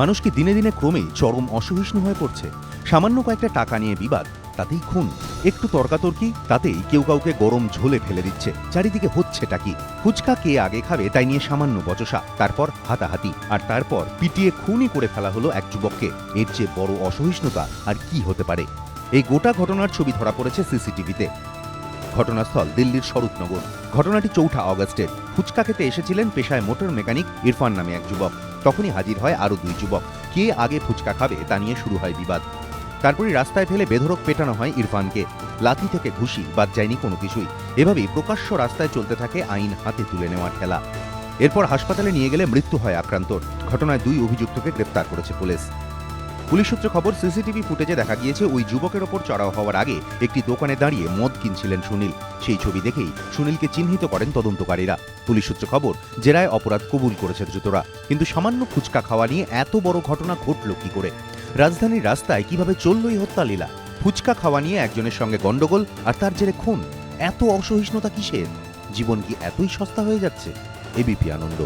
মানুষ কি দিনে দিনে ক্রমেই চরম অসহিষ্ণু হয়ে পড়ছে? সামান্য কয়েকটা টাকা নিয়ে বিবাদ, তাতেই খুন। একটু তর্কাতর্কি, তাতেই কেউ কাউকে গরম ঝোলে ফেলে দিচ্ছে। চারিদিকে হচ্ছেটা কি? ফুচকা কে আগে খাবে তাই নিয়ে সামান্য বচসা, তারপর হাতাহাতি, আর তারপর পিটিয়ে খুনই করে ফেলা হলো এক যুবককে। এর চেয়ে বড় অসহিষ্ণুতা আর কি হতে পারে? এই গোটা ঘটনার ছবি ধরা পড়েছে সিসিটিভিতে। ঘটনাস্থল দিল্লির স্বরূপনগর। ঘটনাটি ৪ আগস্টের। ফুচকা খেতে এসেছিলেন পেশায় মোটর মেকানিক ইরফান নামে এক যুবক। তখনই হাজির হয় আরও ২ যুবক। কে আগে ফুচকা খাবে তা নিয়ে শুরু হয় বিবাদ। তারপরই রাস্তায় ফেলে বেধড়ক পেটানো হয় ইরফানকে। লাথি থেকে ঘুষি, বাদ যায়নি কোনো কিছুই। এভাবেই প্রকাশ্য রাস্তায় চলতে থাকে আইন হাতে তুলে নেওয়ার খেলা। এরপর হাসপাতালে নিয়ে গেলে মৃত্যু হয় আক্রান্তর। ঘটনায় ২ অভিযুক্তকে গ্রেপ্তার করেছে পুলিশ। পুলিশ সূত্রে খবর, সিসিটিভি ফুটেজে দেখা গিয়েছে ওই যুবকের ওপর চড়াও হওয়ার আগে একটি দোকানে দাঁড়িয়ে মদ কিনছিলেন সুনীল। সেই ছবি দেখেই সুনীলকে চিহ্নিত করেন তদন্তকারীরা। পুলিশ সূত্রে খবর, জেরায় অপরাধ কবুল করেছে ধৃতরা। কিন্তু সামান্য ফুচকা খাওয়া নিয়ে এত বড় ঘটনা ঘটল কি করে? রাজধানীর রাস্তায় কিভাবে চলল এই হত্যালীলা? ফুচকা খাওয়া নিয়ে একজনের সঙ্গে গন্ডগোল, আর তার জেরে খুন। এত অসহিষ্ণুতা কিসের? জীবন কি এতই সস্তা হয়ে যাচ্ছে? এবিপি আনন্দ।